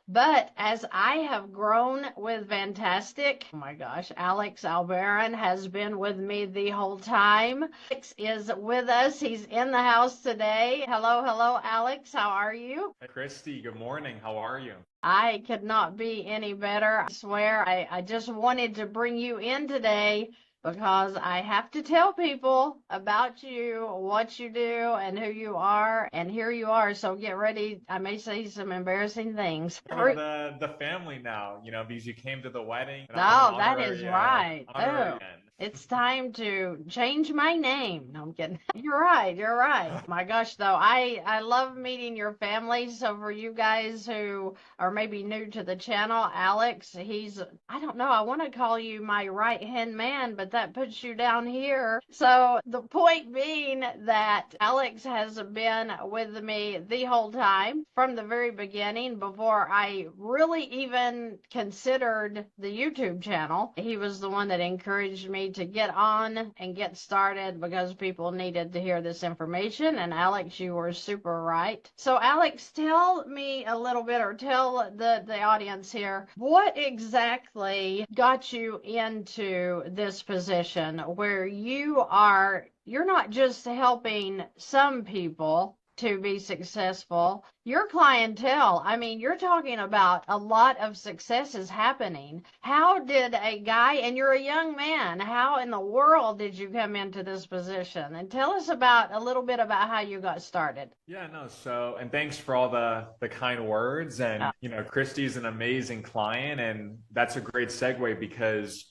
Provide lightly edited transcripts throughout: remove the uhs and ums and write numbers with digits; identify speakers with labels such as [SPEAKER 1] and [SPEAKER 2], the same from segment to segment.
[SPEAKER 1] But as I have grown with Fantastic, oh my gosh, Alex Albarran has been with me the whole time. Alex is with us. He's in the house today. Hello, hello, Alex. How are you?
[SPEAKER 2] Hi, Christy, good morning. How are you?
[SPEAKER 1] I could not be any better. I swear, I just wanted to bring you in today because I have to tell people about you, what you do, and who you are. And here you are. So get ready. I may say some embarrassing things.
[SPEAKER 2] Part of the family now, because you came to the wedding and I'm an
[SPEAKER 1] No, that is right.
[SPEAKER 2] honorary
[SPEAKER 1] Oh,
[SPEAKER 2] man.
[SPEAKER 1] it's time to change my name. No, I'm kidding. You're right. You're right. My gosh, though, I love meeting your family. So for you guys who are maybe new to the channel, Alex, I don't know, I want to call you my right-hand man, but that puts you down here. So the point being that Alex has been with me the whole time from the very beginning before I really even considered the YouTube channel. He was the one that encouraged me to get on and get started because people needed to hear this information. And Alex, you were super right. So Alex, tell me a little bit, or tell the audience here, what exactly got you into this position where you're not just helping some people to be successful. Your clientele, I mean, you're talking about a lot of successes happening. How did a guy, and you're a young man, how in the world did you come into this position? And tell us a little bit about how you got started.
[SPEAKER 2] Yeah, no, and thanks for all the kind words. And, Christy's an amazing client, and that's a great segue because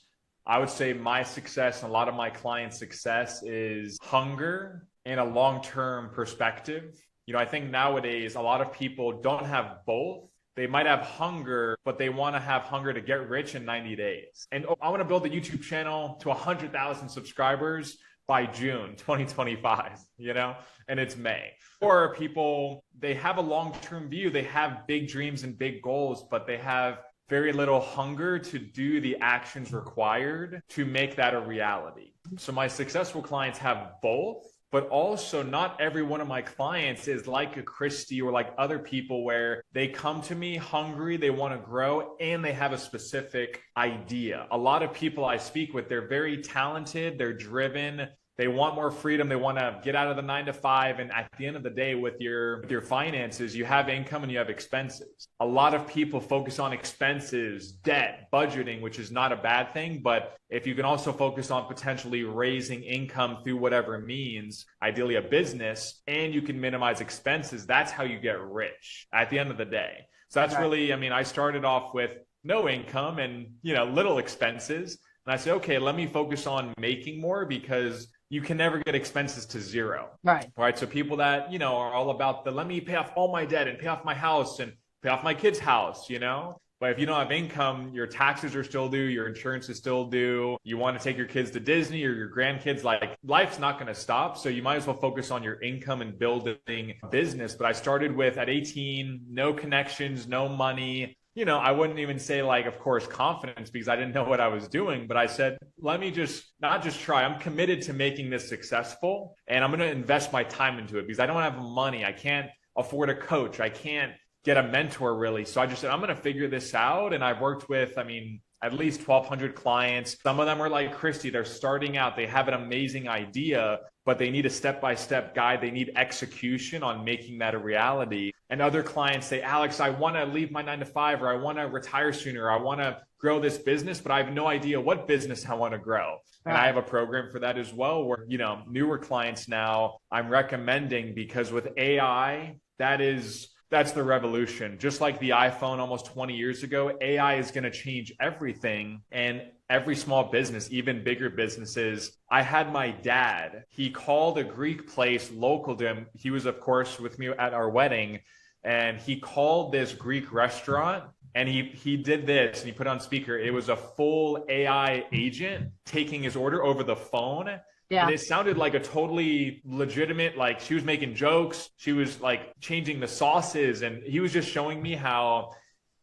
[SPEAKER 2] I would say my success and a lot of my clients' success is hunger and a long-term perspective. I think nowadays a lot of people don't have both. They might have hunger, but they want to have hunger to get rich in 90 days. And I want to build a YouTube channel to 100,000 subscribers by June 2025, and it's May. Or people, they have a long-term view. They have big dreams and big goals, but they have very little hunger to do the actions required to make that a reality. So my successful clients have both. But also not every one of my clients is like a Christy or like other people where they come to me hungry, they want to grow, and they have a specific idea. A lot of people I speak with, they're very talented, they're driven, they want more freedom, they want to get out of the 9 to 5. And at the end of the day, with your finances, you have income and you have expenses. A lot of people focus on expenses, debt, budgeting, which is not a bad thing. But if you can also focus on potentially raising income through whatever means, ideally a business, and you can minimize expenses, that's how you get rich at the end of the day. So that's really, I started off with no income and, little expenses. And I said, okay, let me focus on making more because you can never get expenses to zero. Right. So people that, are all about let me pay off all my debt and pay off my house and pay off my kid's house, But if you don't have income, your taxes are still due, your insurance is still due. You want to take your kids to Disney or your grandkids, life's not going to stop. So you might as well focus on your income and building a business. But I started with at 18, no connections, no money. I wouldn't even say of course, confidence because I didn't know what I was doing. But I said, let me not just try. I'm committed to making this successful and I'm going to invest my time into it because I don't have money. I can't afford a coach. I can't get a mentor really. So I just said, I'm going to figure this out. And I've worked with, at least 1,200 clients. Some of them are like Christy. They're starting out. They have an amazing idea, but they need a step-by-step guide. They need execution on making that a reality. And other clients say, Alex, I want to leave my 9 to 5, or I want to retire sooner. I want to grow this business, but I have no idea what business I want to grow. And I have a program for that as well, where, newer clients now I'm recommending because with AI, that's the revolution. Just like the iPhone almost 20 years ago, AI is going to change everything. And every small business, even bigger businesses. I had my dad, he called a Greek place local to him. He was, of course, with me at our wedding. And he called this Greek restaurant and he did this and he put on speaker. It was a full AI agent taking his order over the phone. Yeah. And it sounded like a totally legitimate, she was making jokes. She was changing the sauces. And he was just showing me how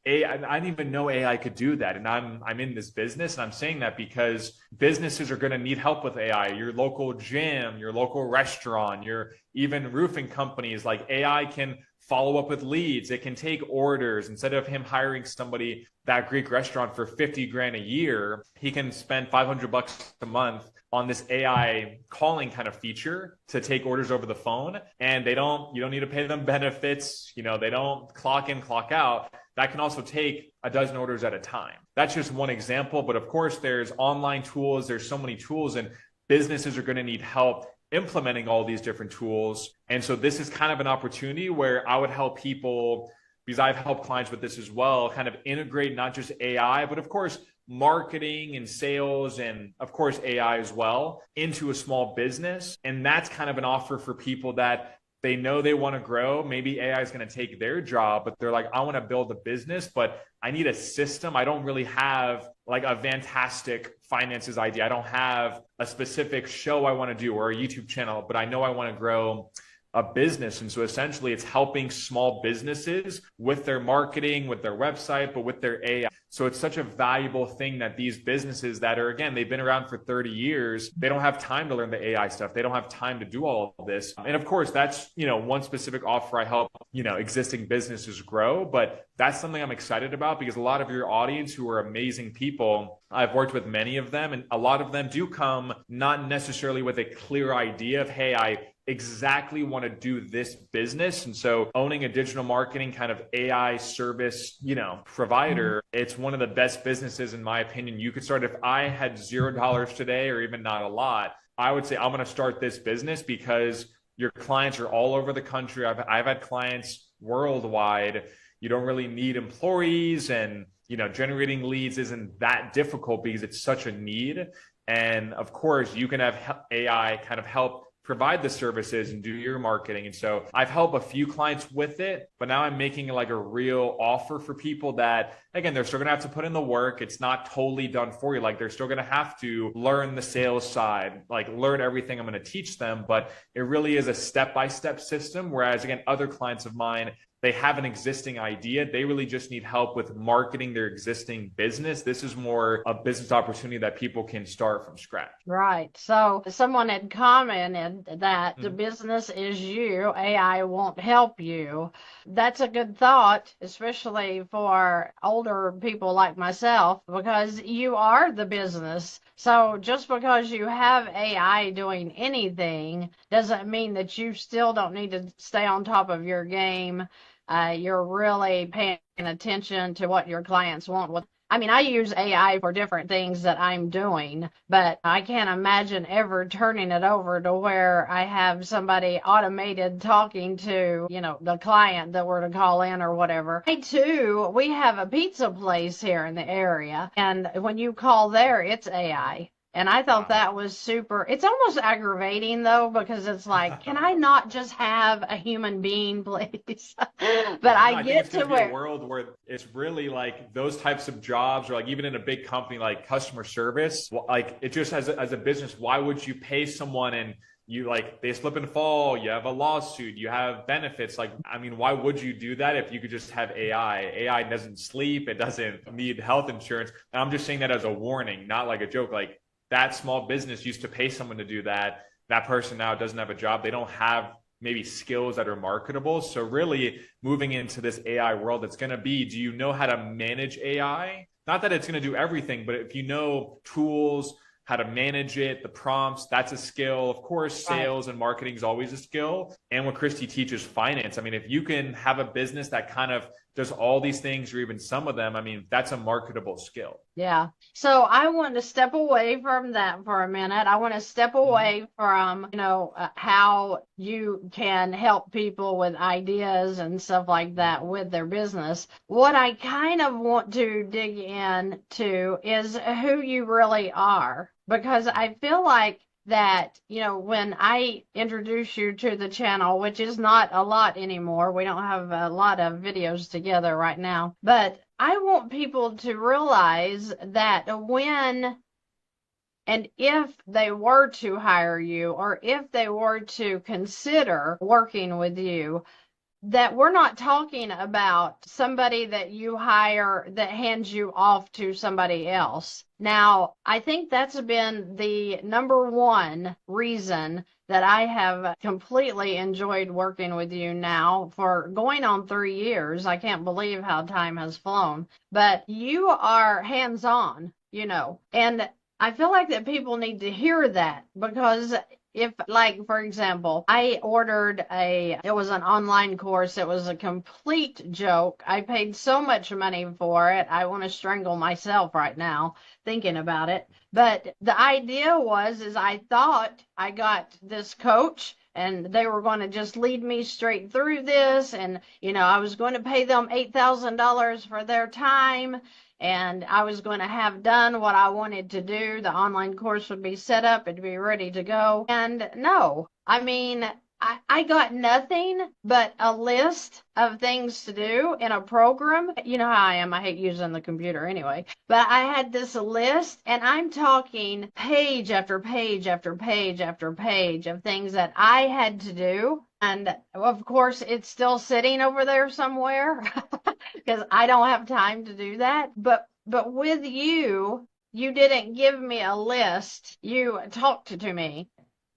[SPEAKER 2] I didn't even know AI could do that. And I'm in this business. And I'm saying that because businesses are going to need help with AI. Your local gym, your local restaurant, your even roofing companies, AI can follow up with leads. It can take orders. Instead of him hiring somebody, that Greek restaurant, for 50 grand a year, he can spend 500 bucks a month on this AI calling kind of feature to take orders over the phone. And you don't need to pay them benefits. They don't clock in, clock out. That can also take a dozen orders at a time. That's just one example. But of course, there's online tools. There's so many tools, and businesses are going to need help implementing all these different tools. And so this is kind of an opportunity where I would help people, because I've helped clients with this as well, kind of integrate not just AI, but of course, marketing and sales, and of course, AI as well, into a small business. And that's kind of an offer for people that they know they want to grow. Maybe AI is going to take their job, but they're like, I want to build a business, but I need a system. I don't really have like a fantastic finances idea. I don't have a specific show I want to do or a YouTube channel, but I know I want to grow a business. And so essentially it's helping small businesses with their marketing, with their website, but with their AI. So it's such a valuable thing that these businesses that are, again, they've been around for 30 years, they don't have time to learn the AI stuff. They don't have time to do all of this. And of course, that's, one specific offer I help, existing businesses grow. But that's something I'm excited about, because a lot of your audience who are amazing people, I've worked with many of them, and a lot of them do come not necessarily with a clear idea of, hey, I exactly want to do this business. And so owning a digital marketing kind of AI service, provider, it's one of the best businesses, in my opinion, you could start. If I had $0 today, or even not a lot, I would say I'm going to start this business, because your clients are all over the country. I've had clients worldwide. You don't really need employees, and, generating leads isn't that difficult because it's such a need. And of course, you can have AI kind of help provide the services and do your marketing. And so I've helped a few clients with it, but now I'm making like a real offer for people that, again, they're still going to have to put in the work. It's not totally done for you. Like, they're still going to have to learn the sales side, like learn everything I'm going to teach them, but it really is a step-by-step system. Whereas, again, other clients of mine, they have an existing idea. They really just need help with marketing their existing business. This is more a business opportunity that people can start from scratch.
[SPEAKER 1] Right. So someone had commented that the business is you, AI won't help you. That's a good thought, especially for older people like myself, because you are the business. So just because you have AI doing anything doesn't mean that you still don't need to stay on top of your game. You're really paying attention to what your clients want. I use AI for different things that I'm doing, but I can't imagine ever turning it over to where I have somebody automated talking to, the client that were to call in or whatever. We have a pizza place here in the area, and when you call there, it's AI. And I thought that was super. It's almost aggravating, though, because it's like, can I not just have a human being, please? But I
[SPEAKER 2] think
[SPEAKER 1] get
[SPEAKER 2] it's
[SPEAKER 1] to
[SPEAKER 2] going to be
[SPEAKER 1] where
[SPEAKER 2] a world where it's really like those types of jobs, or like even in a big company like customer service, like it just as a business, why would you pay someone and they slip and fall, you have a lawsuit, you have benefits. Why would you do that if you could just have AI? AI doesn't sleep. It doesn't need health insurance. And I'm just saying that as a warning, not like a joke. Like, that small business used to pay someone to do that. That person now doesn't have a job. They don't have maybe skills that are marketable. So really moving into this AI world, it's going to be, do you know how to manage AI? Not that it's going to do everything, but if you know tools, how to manage it, the prompts, that's a skill. Of course, sales and marketing is always a skill. And what Christy teaches, finance. If you can have a business that kind of does all these things, or even some of them, that's a marketable skill.
[SPEAKER 1] Yeah. So I want to step away from that for a minute. I want to step away from, how you can help people with ideas and stuff like that with their business. What I kind of want to dig into is who you really are, because I feel like that, when I introduce you to the channel, which is not a lot anymore, we don't have a lot of videos together right now, but I want people to realize that when and if they were to hire you, or if they were to consider working with you, that we're not talking about somebody that you hire that hands you off to somebody else. Now, I think that's been the number one reason that I have completely enjoyed working with you now for going on 3 years. I can't believe how time has flown, but you are hands on, and I feel like that people need to hear that because if, like, for example, I ordered it was an online course. It was a complete joke. I paid so much money for it. I want to strangle myself right now thinking about it. But the idea is I thought I got this coach and they were going to just lead me straight through this. And, I was going to pay them $8,000 for their time, and I was going to have done what I wanted to do. The online course would be set up, it'd be ready to go. And no, I mean, I got nothing but a list of things to do in a program. You know how I am. I hate using the computer anyway. But I had this list, and I'm talking page after page after page after page of things that I had to do. And of course, it's still sitting over there somewhere because I don't have time to do that. But with you, you didn't give me a list. You talked to me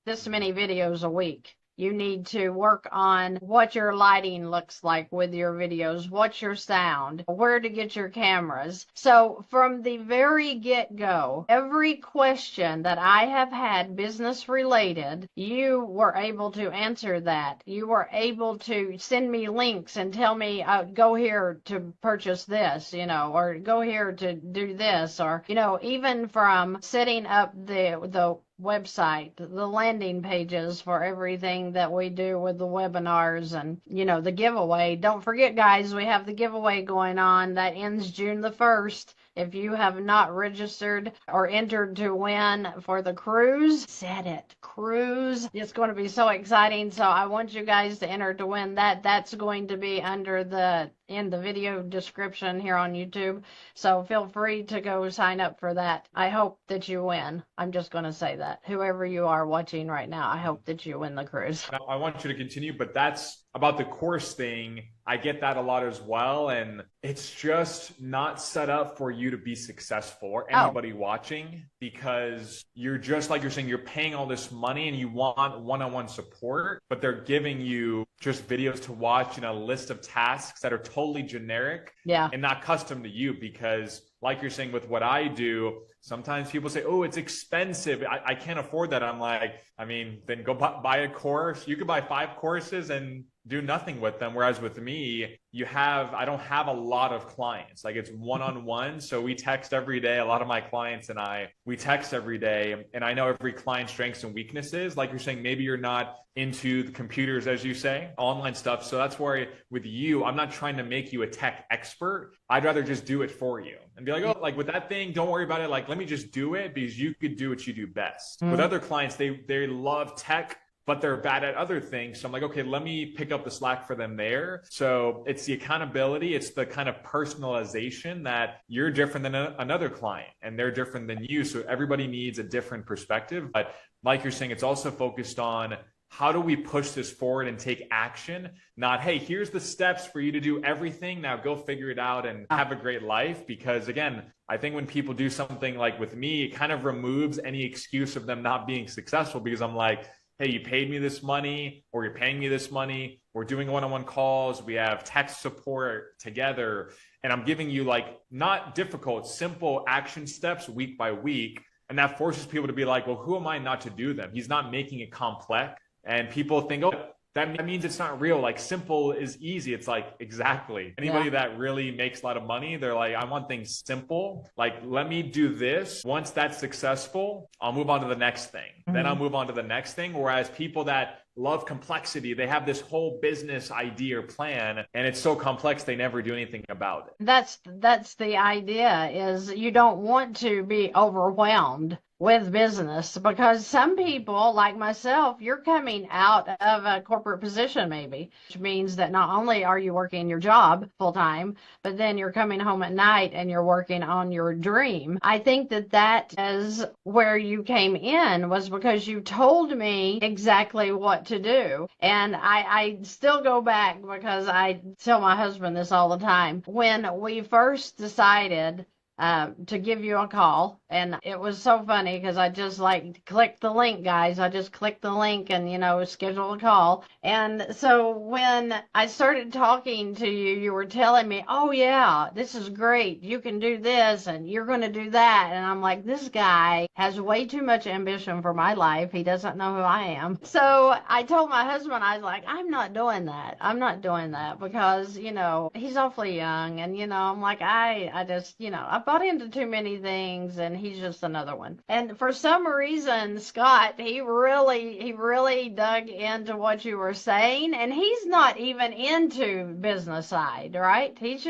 [SPEAKER 1] this many videos a week. You need to work on what your lighting looks like with your videos, what's your sound, where to get your cameras. So from the very get-go, every question that I have had business related, you were able to answer that. You were able to send me links and tell me, go here to purchase this, or go here to do this, or, even from setting up the website, the landing pages for everything that we do with the webinars and, the giveaway. Don't forget, guys, we have the giveaway going on that ends June the 1st. If you have not registered or entered to win for the cruise, said it, cruise. It's going to be so exciting. So I want you guys to enter to win that. That's going to be in the video description here on YouTube. So feel free to go sign up for that. I hope that you win. I'm just going to say that. Whoever you are watching right now, I hope that you win the cruise.
[SPEAKER 2] I want you to continue, but that's about the course thing. I get that a lot as well. And it's just not set up for you to be successful or anybody watching, because you're just like you're saying, you're paying all this money and you want one-on-one support, but they're giving you just videos to watch and a list of tasks that are totally generic and not custom to you. Because like you're saying, with what I do, sometimes people say, oh, it's expensive, I can't afford that. I'm like, then go buy a course. You could buy 5 courses and do nothing with them. Whereas with me, I don't have a lot of clients. Like, it's one-on-one. So we text every day. A lot of my clients and we text every day, and I know every client's strengths and weaknesses. Like you're saying, maybe you're not into the computers, as you say, online stuff. So that's where with you, I'm not trying to make you a tech expert. I'd rather just do it for you and be like, oh, like with that thing, don't worry about it. Like, let me just do it because you could do what you do best. With other clients, they love tech, but they're bad at other things. So I'm like, okay, let me pick up the slack for them there. So it's the accountability. It's the kind of personalization that you're different than another client and they're different than you. So everybody needs a different perspective. But like you're saying, it's also focused on how do we push this forward and take action? Not, hey, here's the steps for you to do everything. Now go figure it out and have a great life. Because again, I think when people do something like with me, it kind of removes any excuse of them not being successful, because I'm like, hey, you paid me this money, or you're paying me this money. We're doing one-on-one calls. We have text support together. And I'm giving you like not difficult, simple action steps week by week. And that forces people to be like, well, who am I not to do them? He's not making it complex. And people think, oh, that means it's not real. Like, simple is easy. It's like, exactly. Anybody that really makes a lot of money, they're like, I want things simple. Like, let me do this. Once that's successful, I'll move on to the next thing. Then I'll move on to the next thing. Whereas people that love complexity, they have this whole business idea or plan, and it's so complex, they never do anything about it.
[SPEAKER 1] That's the idea, is you don't want to be overwhelmed. with business, because some people like myself, you're coming out of a corporate position maybe, which means that not only are you working your job full time, but then you're coming home at night and you're working on your dream. I think that that is where you came in, was because you told me exactly what to do. And I still go back, because I tell my husband this all the time. When we first decided to give you a call. And it was so funny because I just like clicked the link, guys. I just clicked the link and, schedule a call. And so when I started talking to you, you were telling me, oh, yeah, this is great. You can do this and you're going to do that. And I'm like, this guy has way too much ambition for my life. He doesn't know who I am. So I told my husband, I was like, I'm not doing that. I'm not doing that because, he's awfully young. And, I'm like, I just, I bought into too many things, and he's just another one. And for some reason, Scott, he really dug into what you were saying, and he's not even into business side, right? He's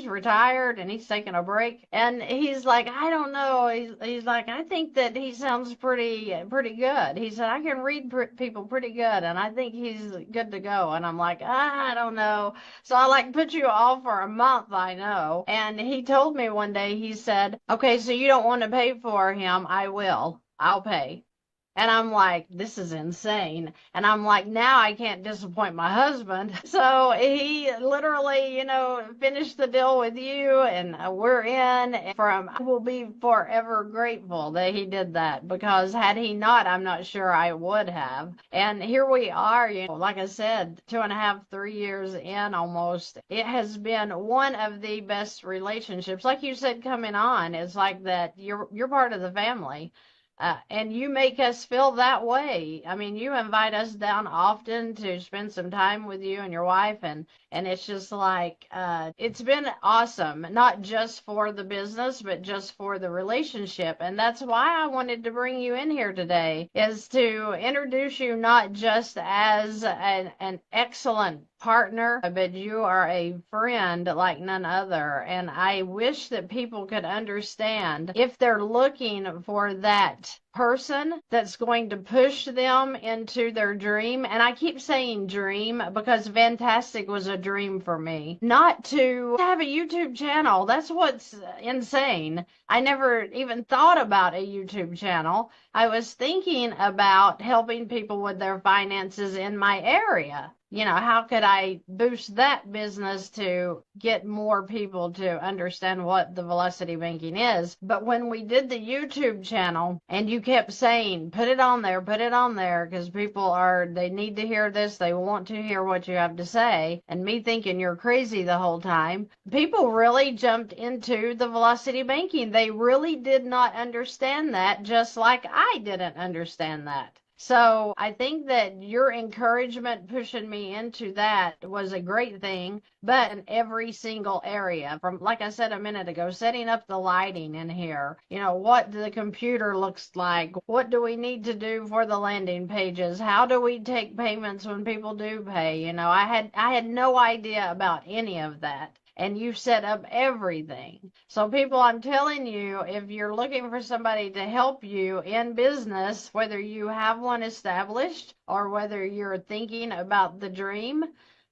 [SPEAKER 1] retired and he's taking a break, and he's like, I don't know. He's like, I think that he sounds pretty good. He said, I can read people pretty good, and I think he's good to go. And I'm like, I don't know. So I like put you off for a month, I know. And he told me one day, he said, okay, so you don't want to pay for him. I will. I'll pay. And I'm like, this is insane. And I'm like, now I can't disappoint my husband. So he literally, finished the deal with you, and we're in. I will be forever grateful that he did that, because had he not, I'm not sure I would have. And here we are, like I said, 2.5, 3 years in almost. It has been one of the best relationships. Like you said, coming on, it's like that you're part of the family. And you make us feel that way. I mean, you invite us down often to spend some time with you and your wife, and it's just like, it's been awesome, not just for the business, but just for the relationship. And that's why I wanted to bring you in here today, is to introduce you not just as an excellent partner, but you are a friend like none other. And I wish that people could understand, if they're looking for that person that's going to push them into their dream. And I keep saying dream because Fantastic was a dream for me. Not to have a YouTube channel. That's what's insane. I never even thought about a YouTube channel. I was thinking about helping people with their finances in my area. How could I boost that business to get more people to understand what the velocity banking is? But when we did the YouTube channel, and you kept saying, put it on there, because they need to hear this, they want to hear what you have to say, and me thinking you're crazy the whole time, people really jumped into the velocity banking. They really did not understand that, just like I didn't understand that. So I think that your encouragement pushing me into that was a great thing, but in every single area, from, like I said a minute ago, setting up the lighting in here, what the computer looks like, what do we need to do for the landing pages, how do we take payments when people do pay, I had no idea about any of that. And you set up everything. So people, I'm telling you, if you're looking for somebody to help you in business, whether you have one established or whether you're thinking about the dream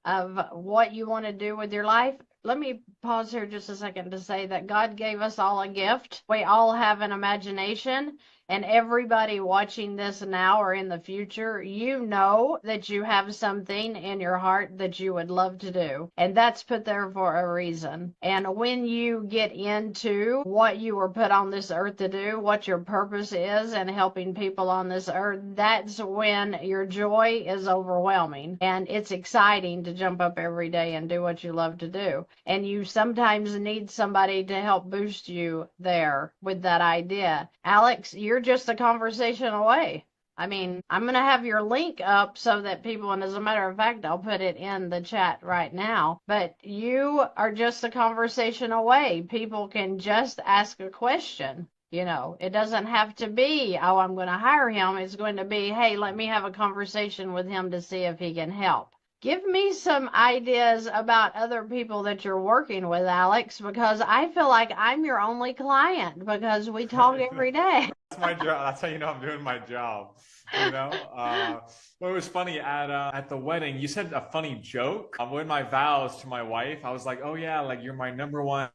[SPEAKER 1] of what you want to do with your life, let me pause here just a second to say that God gave us all a gift. We all have an imagination. And everybody watching this now or in the future, that you have something in your heart that you would love to do. And that's put there for a reason. And when you get into what you were put on this earth to do, what your purpose is, and helping people on this earth, that's when your joy is overwhelming. And it's exciting to jump up every day and do what you love to do. And you sometimes need somebody to help boost you there with that idea. Alex, you're just a conversation away. I mean, I'm going to have your link up so that people, and as a matter of fact, I'll put it in the chat right now, but you are just a conversation away. People can just ask a question. It doesn't have to be, oh, I'm going to hire him. It's going to be, hey, let me have a conversation with him to see if he can help. Give me some ideas about other people that you're working with, Alex, because I feel like I'm your only client because we talk every day.
[SPEAKER 2] my job. That's how you know I'm doing my job. You know, well, it was funny at the wedding. You said a funny joke. With my vows to my wife, I was like, "Oh yeah, like you're my number one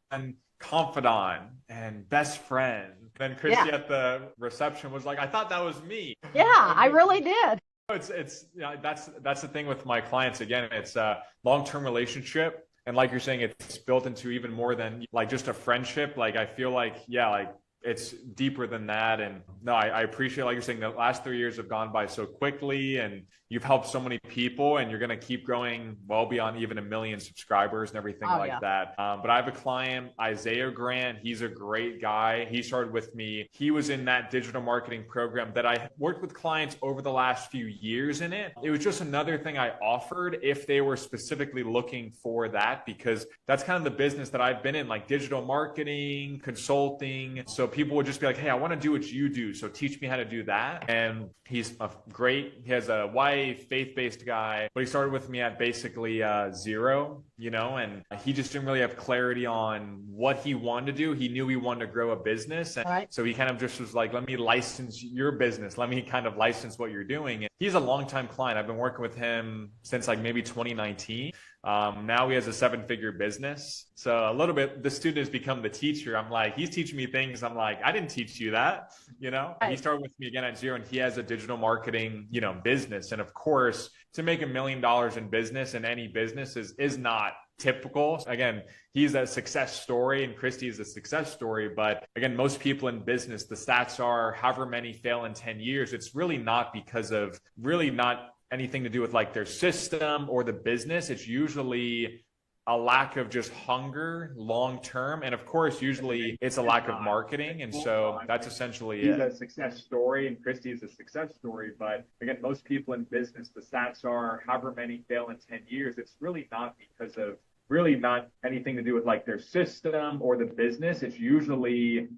[SPEAKER 2] confidant and best friend." Then
[SPEAKER 1] Yeah.
[SPEAKER 2] Christy at the reception was like, "I thought that was me."
[SPEAKER 1] Yeah, I really did.
[SPEAKER 2] It's that's the thing with my clients. Again, it's a long-term relationship. And like you're saying, it's built into even more than like just a friendship. Like I feel like, yeah, like it's deeper than that. And no, I appreciate, like you're saying, the last 3 years have gone by so quickly and you've helped so many people and you're going to keep growing well beyond even 1 million subscribers and everything
[SPEAKER 1] Oh,
[SPEAKER 2] like
[SPEAKER 1] yeah.
[SPEAKER 2] that. But I have a client, Isaiah Grant. He's a great guy. He started with me. He was in that digital marketing program that I worked with clients over the last few years in it. It was just another thing I offered if they were specifically looking for that, because that's kind of the business that I've been in, like digital marketing, consulting. So people would just be like, hey, I want to do what you do. So teach me how to do that. And he's he has a wife, faith-based guy, but he started with me at basically zero, you know, and he just didn't really have clarity on what he wanted to do. He knew he wanted to grow a business. And
[SPEAKER 1] Right.
[SPEAKER 2] so he kind of just was like, let me license your business. Let me kind of license what you're doing. And he's a longtime client. I've been working with him since like maybe 2019. Now he has a 7-figure business. So a little bit, the student has become the teacher. I'm like, he's teaching me things. I'm like, I didn't teach you that, you know. He
[SPEAKER 1] Right.
[SPEAKER 2] started with me again at zero, and he has a digital marketing, you know, business. And of course, to make $1 million in business in any business is not typical. Again, he's a success story and Christy is a success story. But again, most people in business, the stats are however many fail in 10 years. It's really not because of really not anything to do with like their system or the business. It's usually a lack of just hunger long term. And of course, usually it's a lack of marketing. And so that's essentially it. He's a success story and Christy is a success story. But again, most people in business, the stats are however many fail in 10 years. It's really not because of really not anything to do with like their system or the business. It's usually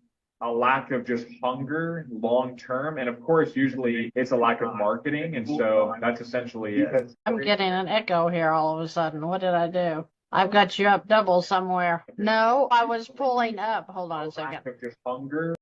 [SPEAKER 2] a lack of just hunger long term. And of course, usually it's a lack of marketing. And so that's essentially it.
[SPEAKER 1] I'm getting an echo here all of a sudden. What did I do? I've got you up double somewhere. No, I was pulling up. Hold on a second.
[SPEAKER 2] Lack of just hunger.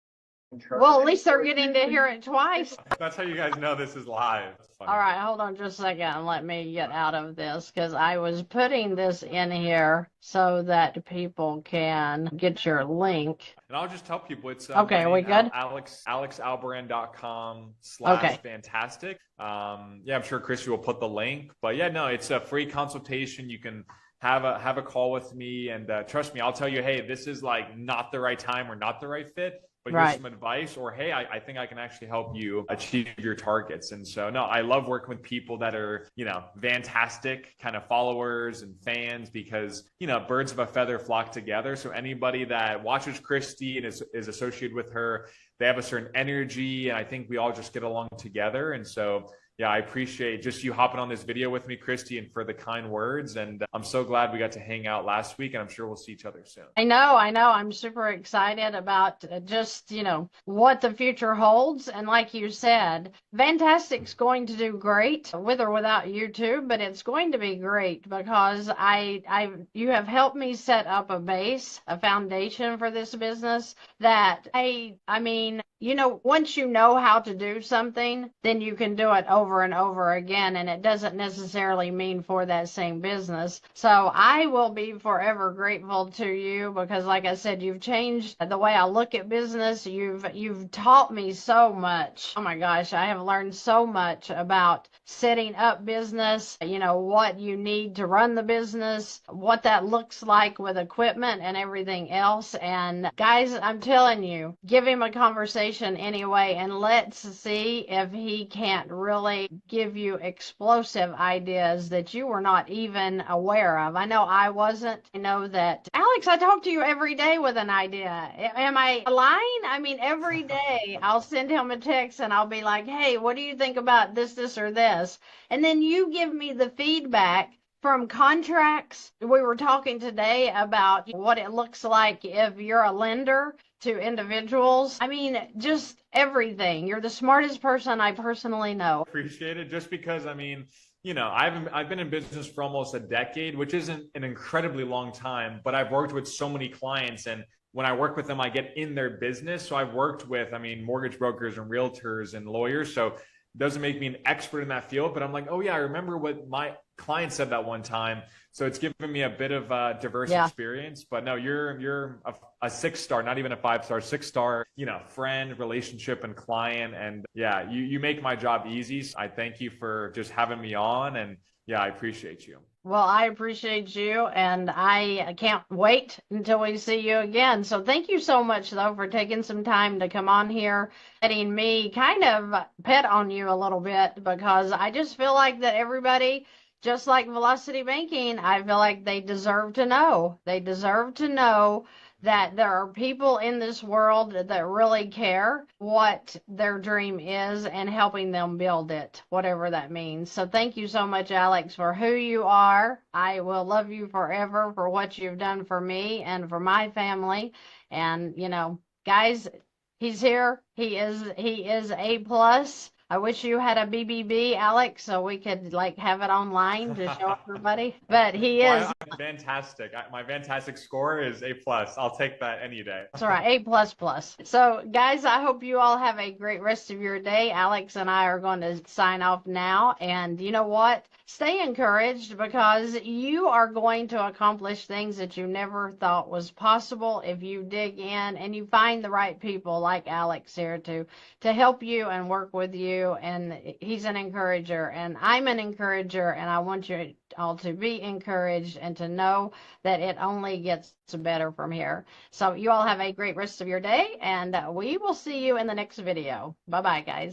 [SPEAKER 1] Well, at least they're getting to hear it twice.
[SPEAKER 2] That's how you guys know this is live.
[SPEAKER 1] All right, hold on just a second and let me get out of this because I was putting this in here so that people can get your link.
[SPEAKER 2] And I'll just tell people it's
[SPEAKER 1] okay, are we good?
[SPEAKER 2] alexalbarran.com/fantastic. Yeah, I'm sure Christy will put the link. But yeah, no, it's a free consultation. You can have a call with me and trust me, I'll tell you, hey, this is like not the right time or not the right fit. But here's some advice, or hey, I think I can actually help you achieve your targets. And so, no, I love working with people that are, you know, fantastic kind of followers and fans because, you know, birds of a feather flock together. So anybody that watches Christy and is associated with her, they have a certain energy, and I think we all just get along together. And so, yeah, I appreciate just you hopping on this video with me, Christy, and for the kind words. And I'm so glad we got to hang out last week, and I'm sure we'll see each other soon.
[SPEAKER 1] I know. I'm super excited about just, you know, what the future holds. And like you said, Fantastic's going to do great with or without YouTube, but it's going to be great because you have helped me set up a base, a foundation for this business that I mean, you know, once you know how to do something, then you can do it over and over again. And it doesn't necessarily mean for that same business. So I will be forever grateful to you because, like I said, you've changed the way I look at business. You've taught me so much. Oh my gosh, I have learned so much about setting up business, you know, what you need to run the business, what that looks like with equipment and everything else. And guys, I'm telling you, give him a conversation anyway, and let's see if he can't really give you explosive ideas that you were not even aware of. I know I wasn't. I know that, Alex, I talk to you every day with an idea. Am I lying? I mean, every day I'll send him a text and I'll be like, hey, what do you think about this, or this? And then you give me the feedback from contracts. We were talking today about what it looks like if you're a lender to individuals. I mean, just everything. You're the smartest person I personally know.
[SPEAKER 2] Appreciate it. Just because, I mean, you know, I've been in business for almost a decade, which isn't an incredibly long time, but I've worked with so many clients, and when I work with them, I get in their business. So I've worked with, I mean, mortgage brokers and realtors and lawyers. So it doesn't make me an expert in that field, but I'm like, oh yeah, I remember what my client said that one time. So it's given me a bit of a diverse
[SPEAKER 1] Yeah.
[SPEAKER 2] experience. But no, you're a 6 star, not even a 5 star, 6 star, friend, relationship, and client. And yeah, you make my job easy. So I thank you for just having me on. And yeah, I appreciate you.
[SPEAKER 1] Well, I appreciate you, and I can't wait until we see you again. So thank you so much, though, for taking some time to come on here, letting me kind of pet on you a little bit, because I just feel like that everybody, just like Velocity Banking, I feel like they deserve to know. They deserve to know that there are people in this world that really care what their dream is and helping them build it, whatever that means. So thank you so much, Alex, for who you are. I will love you forever for what you've done for me and for my family. And, guys, he's here. He is A plus. I wish you had a BBB, Alex, so we could have it online to show everybody. But he is.
[SPEAKER 2] Well, I'm fantastic. My fantastic score is A+. I'll take that any day.
[SPEAKER 1] That's right, A plus plus. So, guys, I hope you all have a great rest of your day. Alex and I are going to sign off now. And you know what? Stay encouraged, because you are going to accomplish things that you never thought was possible if you dig in and you find the right people like Alex here to help you and work with you. And he's an encourager, and I'm an encourager, and I want you all to be encouraged and to know that it only gets better from here. So you all have a great rest of your day, and we will see you in the next video. Bye-bye, guys.